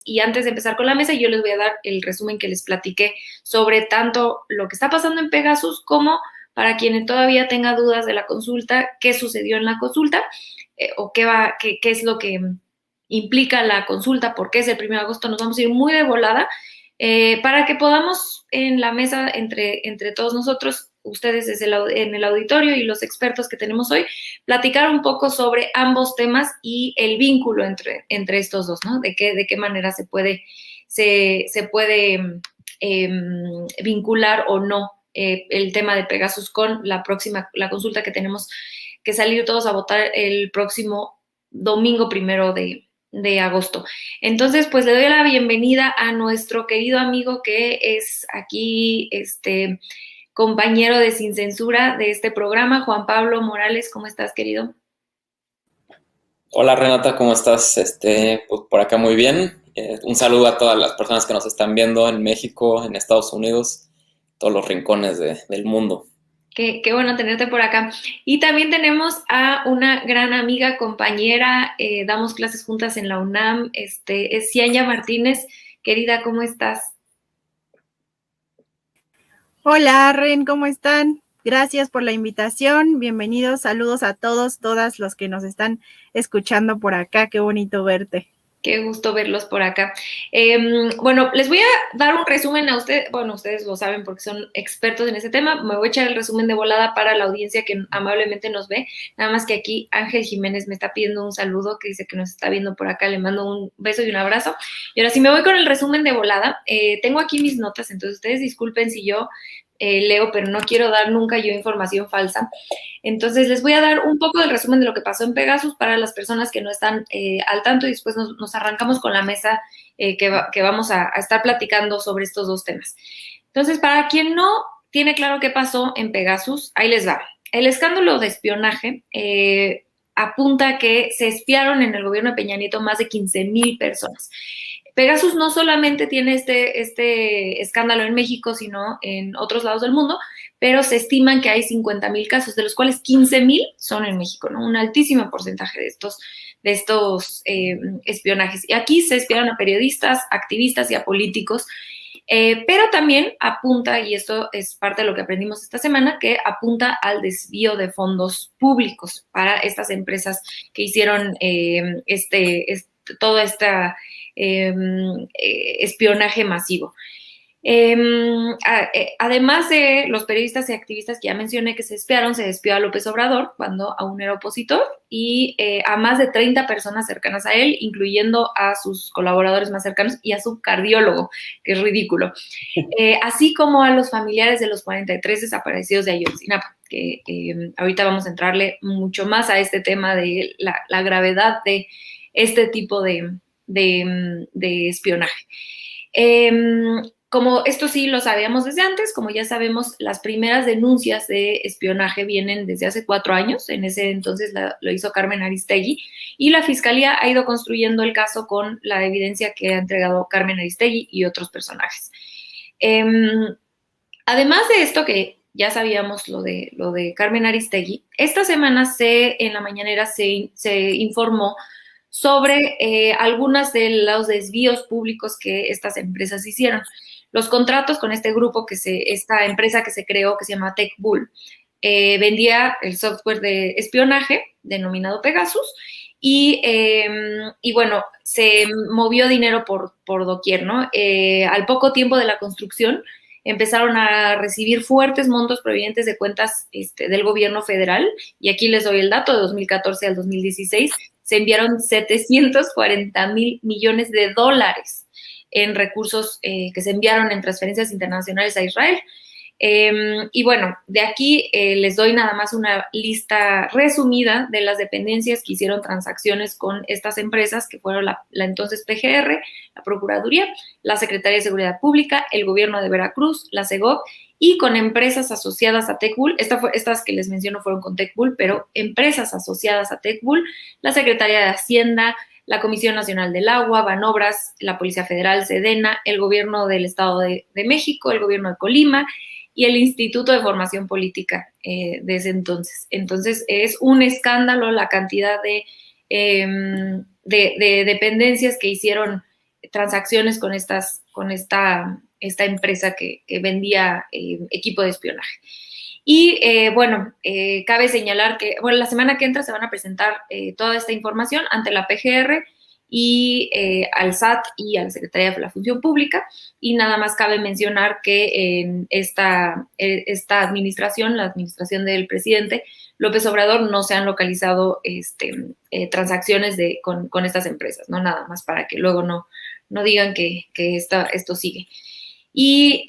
Y antes de empezar con la mesa, yo les voy a dar el resumen que les platiqué sobre tanto lo que está pasando en Pegasus como para quien todavía tenga dudas de la consulta, qué sucedió en la consulta o qué es lo que implica la consulta, por qué es el 1 de agosto. Nos vamos a ir muy de volada para que podamos en la mesa entre todos nosotros, ustedes en el auditorio y los expertos que tenemos hoy, platicar un poco sobre ambos temas y el vínculo entre estos dos, ¿no? De qué manera se puede vincular o no el tema de Pegasus con la consulta que tenemos que salir todos a votar el próximo domingo 1 de agosto. Entonces, pues le doy la bienvenida a nuestro querido amigo que es aquí, compañero de Sin Censura de este programa, Juan Pablo Morales. ¿Cómo estás, querido? Hola Renata, ¿cómo estás? Pues por acá muy bien. Un saludo a todas las personas que nos están viendo en México, en Estados Unidos, todos los rincones del mundo. Qué bueno tenerte por acá. Y también tenemos a una gran amiga, compañera, damos clases juntas en la UNAM, es Cianya Martínez. Querida, ¿cómo estás? Hola, Ren, ¿cómo están? Gracias por la invitación. Bienvenidos, saludos a todos, todas los que nos están escuchando por acá. Qué bonito verte. Qué gusto verlos por acá. Bueno, les voy a dar un resumen a ustedes. Bueno, ustedes lo saben porque son expertos en ese tema. Me voy a echar el resumen de volada para la audiencia que amablemente nos ve. Nada más que aquí Ángel Jiménez me está pidiendo un saludo, que dice que nos está viendo por acá. Le mando un beso y un abrazo. Y ahora sí me voy con el resumen de volada. Tengo aquí mis notas, entonces ustedes disculpen si yo leo, pero no quiero dar nunca yo información falsa. Entonces, les voy a dar un poco del resumen de lo que pasó en Pegasus para las personas que no están al tanto, y después nos arrancamos con la mesa que vamos a estar platicando sobre estos dos temas. Entonces, para quien no tiene claro qué pasó en Pegasus, ahí les va. El escándalo de espionaje apunta a que se espiaron en el gobierno de Peña Nieto más de 15,000 personas. Pegasus no solamente tiene este escándalo en México, sino en otros lados del mundo, pero se estiman que hay 50,000 casos, de los cuales 15,000 son en México, ¿no? Un altísimo porcentaje de estos espionajes. Y aquí se espiaron a periodistas, activistas y a políticos, pero también apunta, y esto es parte de lo que aprendimos esta semana, que apunta al desvío de fondos públicos para estas empresas que hicieron toda esta espionaje masivo. Además de los periodistas y activistas que ya mencioné que se espiaron, se espió a López Obrador cuando aún era opositor y a más de 30 personas cercanas a él, incluyendo a sus colaboradores más cercanos y a su cardiólogo, que es ridículo, así como a los familiares de los 43 desaparecidos de Ayotzinapa, que ahorita vamos a entrarle mucho más a este tema de la gravedad de este tipo de espionaje. Como esto sí lo sabíamos desde antes, como ya sabemos, las primeras denuncias de espionaje vienen desde hace 4 años. En ese entonces lo hizo Carmen Aristegui, y la Fiscalía ha ido construyendo el caso con la evidencia que ha entregado Carmen Aristegui y otros personajes. Además de esto, que ya sabíamos lo de Carmen Aristegui, esta semana en la mañanera se informó sobre algunos de los desvíos públicos que estas empresas hicieron. Los contratos con este grupo, esta empresa que se creó, que se llama TechBull, vendía el software de espionaje denominado Pegasus, y bueno, se movió dinero por doquier, ¿no? Al poco tiempo de la construcción, empezaron a recibir fuertes montos provenientes de cuentas del gobierno federal, y aquí les doy el dato: de 2014 al 2016 se enviaron 740,000 millones de dólares en recursos que se enviaron en transferencias internacionales a Israel. Y bueno, de aquí les doy nada más una lista resumida de las dependencias que hicieron transacciones con estas empresas, que fueron la entonces PGR, la Procuraduría, la Secretaría de Seguridad Pública, el Gobierno de Veracruz, la SEGOV, y con empresas asociadas a TechBull. Estas que les menciono fueron con TechBull, pero empresas asociadas a TechBull: la Secretaría de Hacienda, la Comisión Nacional del Agua, Banobras, la Policía Federal, Sedena, el Gobierno del Estado de México, el Gobierno de Colima y el Instituto de Formación Política de ese entonces. Entonces, es un escándalo la cantidad de dependencias que hicieron transacciones con esta empresa que vendía equipo de espionaje. Y cabe señalar que la semana que entra se van a presentar toda esta información ante la PGR y al SAT y a la Secretaría de la Función Pública, y nada más cabe mencionar que en esta administración, la administración del presidente López Obrador, no se han localizado transacciones con estas empresas, ¿no? Nada más para que luego no digan que esto sigue. Y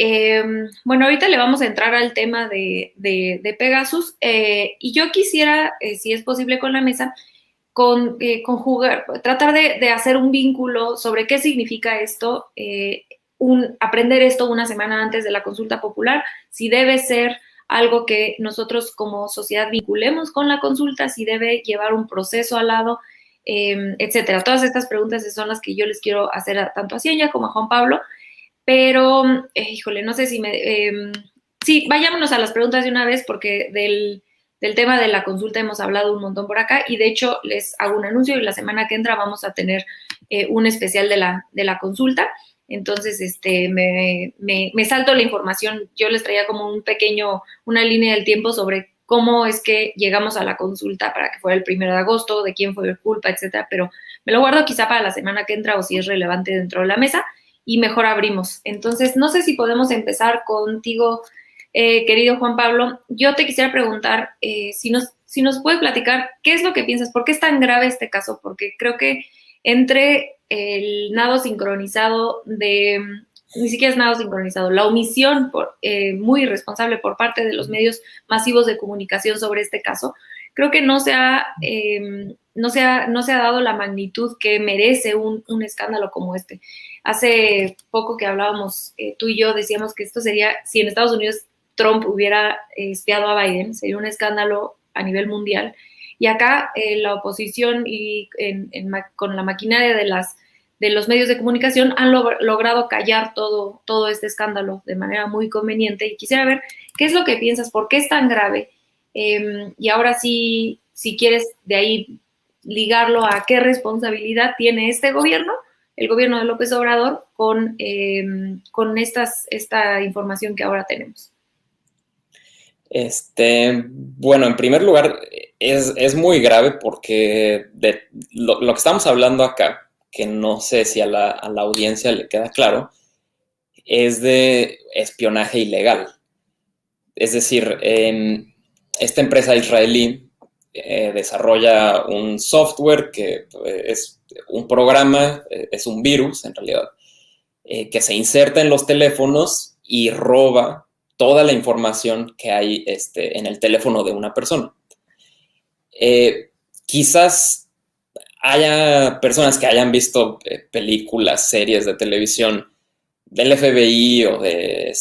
ahorita le vamos a entrar al tema de Pegasus, y yo quisiera, si es posible con la mesa, conjugar, tratar de hacer un vínculo sobre qué significa esto, aprender esto una semana antes de la consulta popular, si debe ser algo que nosotros como sociedad vinculemos con la consulta, si debe llevar un proceso al lado, etcétera. Todas estas preguntas son las que yo les quiero hacer tanto a Cienya como a Juan Pablo, pero, no sé si sí, vayámonos a las preguntas de una vez, porque del tema de la consulta hemos hablado un montón por acá, y de hecho les hago un anuncio, y la semana que entra vamos a tener un especial de la consulta. Entonces, me salto la información. Yo les traía como una línea del tiempo sobre cómo es que llegamos a la consulta para que fuera el 1 de agosto, de quién fue culpa, etcétera, pero me lo guardo quizá para la semana que entra, o si es relevante dentro de la mesa, y mejor abrimos. Entonces, no sé si podemos empezar contigo, querido Juan Pablo. Yo te quisiera preguntar si nos puedes platicar qué es lo que piensas, por qué es tan grave este caso, porque creo que entre el nado sincronizado ni siquiera es nado sincronizado, la omisión muy irresponsable por parte de los medios masivos de comunicación sobre este caso, creo que no se ha dado la magnitud que merece un escándalo como este. Hace poco que hablábamos, tú y yo decíamos que esto sería, si en Estados Unidos Trump hubiera espiado a Biden, sería un escándalo a nivel mundial. Y acá la oposición y con la maquinaria de los medios de comunicación han logrado callar todo este escándalo de manera muy conveniente. Y quisiera ver qué es lo que piensas, por qué es tan grave. Y ahora sí, si quieres de ahí ligarlo a qué responsabilidad tiene este gobierno, el gobierno de López Obrador, con esta información que ahora tenemos. Bueno, en primer lugar, es muy grave porque de lo que estamos hablando acá, que no sé si a la audiencia le queda claro, es de espionaje ilegal. Es decir, esta empresa israelí desarrolla un software que es un programa, es un virus en realidad, que se inserta en los teléfonos y roba toda la información que hay en el teléfono de una persona. Quizás haya personas que hayan visto películas, series de televisión del FBI o de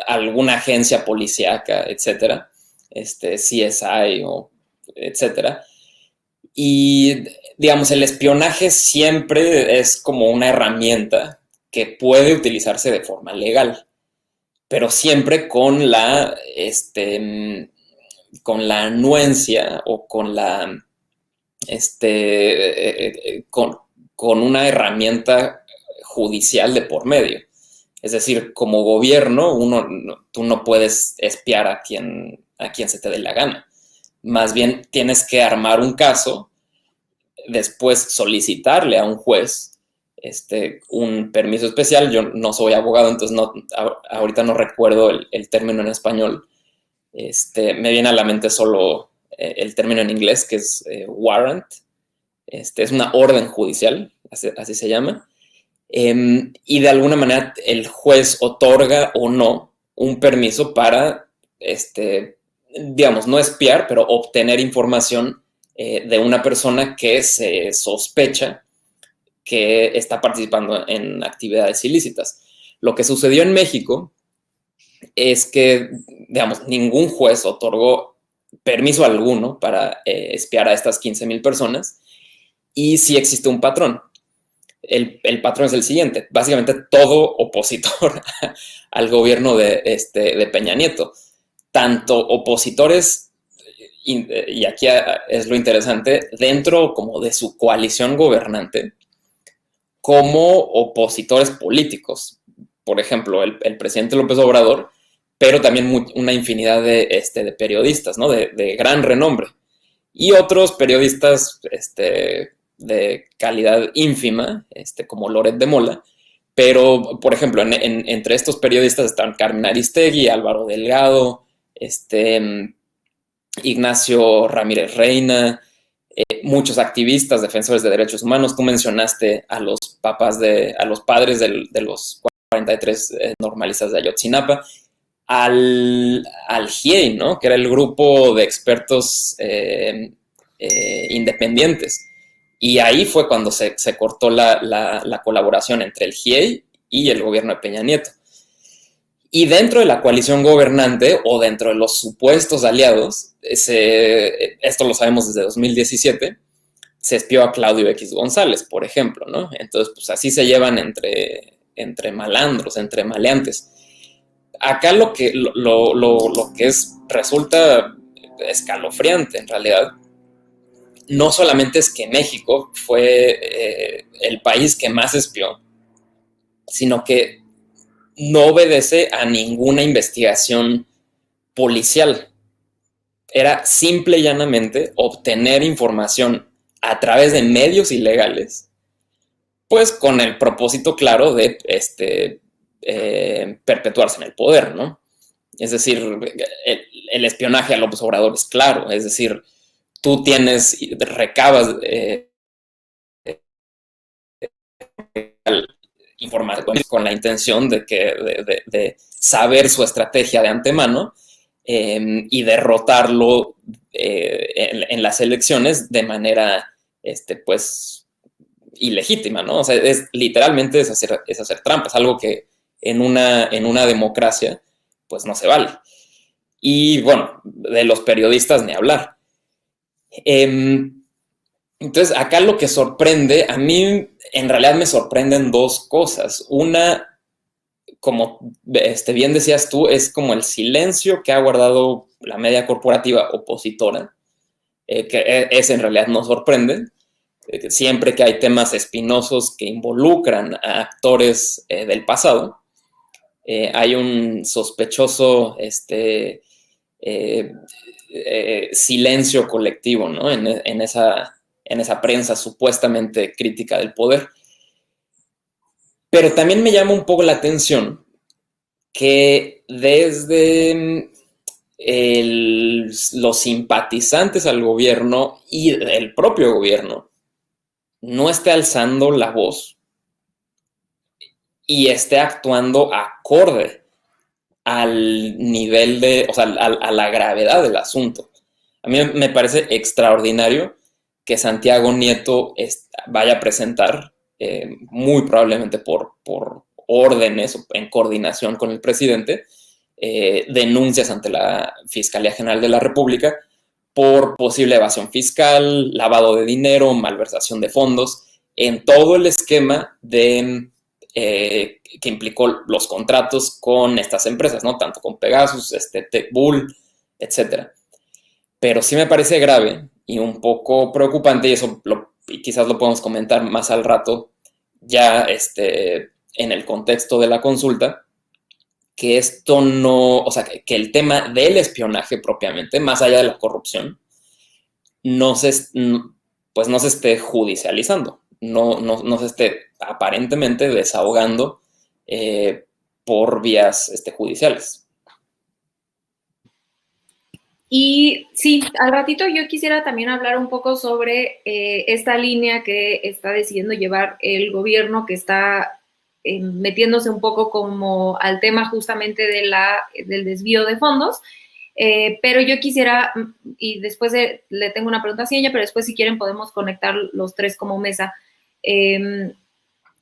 alguna agencia policíaca, etcétera, CSI o etcétera. Y, digamos, el espionaje siempre es como una herramienta que puede utilizarse de forma legal, pero siempre con la anuencia o con una herramienta judicial de por medio. Es decir, como gobierno, tú no puedes espiar a quien se te dé la gana. Más bien tienes que armar un caso, después solicitarle a un juez un permiso especial. Yo no soy abogado, entonces ahorita no recuerdo el término en español. Me viene a la mente solo el término en inglés, que es warrant. Es una orden judicial, así se llama. Y de alguna manera el juez otorga o no un permiso para, digamos, no espiar, pero obtener información de una persona que se sospecha que está participando en actividades ilícitas. Lo que sucedió en México es que, digamos, ningún juez otorgó permiso alguno para espiar a estas 15,000 personas, y sí existe un patrón. El patrón es el siguiente: básicamente todo opositor al gobierno de Peña Nieto, tanto opositores, y aquí es lo interesante, dentro como de su coalición gobernante, como opositores políticos. Por ejemplo, el presidente López Obrador, pero también una infinidad de periodistas, ¿no? De gran renombre. Y otros periodistas de calidad ínfima, como Loret de Mola. Pero, por ejemplo, entre estos periodistas están Carmen Aristegui, Álvaro Delgado, Ignacio Ramírez Reina, muchos activistas, defensores de derechos humanos. Tú mencionaste a los padres de los 43 normalistas de Ayotzinapa, al GIEI, ¿no? Que era el grupo de expertos independientes. Y ahí fue cuando se cortó la colaboración entre el GIEI y el gobierno de Peña Nieto. Y dentro de la coalición gobernante, o dentro de los supuestos aliados, esto lo sabemos desde 2017, se espió a Claudio X González, por ejemplo, ¿no? Entonces, pues así se llevan entre malandros, entre maleantes. Acá lo que resulta escalofriante, en realidad, no solamente es que México fue el país que más espió, sino que no obedece a ninguna investigación policial. Era simple y llanamente obtener información a través de medios ilegales, pues con el propósito claro de perpetuarse en el poder, ¿no? Es decir, el espionaje a López Obrador es claro, es decir, tú recabas información con la intención de saber su estrategia de antemano y derrotarlo en las elecciones de manera, pues, ilegítima, ¿no? O sea, literalmente es hacer trampas, algo que en una democracia, pues, no se vale. Y, bueno, de los periodistas ni hablar. Entonces, acá lo que sorprende, a mí en realidad me sorprenden dos cosas. Una, como bien decías tú, es como el silencio que ha guardado la media corporativa opositora, que en realidad no sorprende. Siempre que hay temas espinosos que involucran a actores del pasado, hay un sospechoso silencio colectivo, ¿no? En esa prensa supuestamente crítica del poder. Pero también me llama un poco la atención que desde los simpatizantes al gobierno y el propio gobierno no esté alzando la voz y esté actuando acorde al nivel o sea, a la gravedad del asunto. A mí me parece extraordinario que Santiago Nieto vaya a presentar, muy probablemente por órdenes o en coordinación con el presidente, denuncias ante la Fiscalía General de la República por posible evasión fiscal, lavado de dinero, malversación de fondos, en todo el esquema que implicó los contratos con estas empresas, ¿no? Tanto con Pegasus, TechBull, etc. Pero sí me parece grave y un poco preocupante, y eso quizás lo podemos comentar más al rato, ya en el contexto de la consulta, que esto no, o sea, que el tema del espionaje propiamente, más allá de la corrupción, pues no se esté judicializando, no se esté aparentemente desahogando por vías judiciales. Y sí, al ratito yo quisiera también hablar un poco sobre esta línea que está decidiendo llevar el gobierno, que está metiéndose un poco como al tema justamente del desvío de fondos. Pero yo quisiera, y después le tengo una pregunta a ella, pero después si quieren podemos conectar los tres como mesa.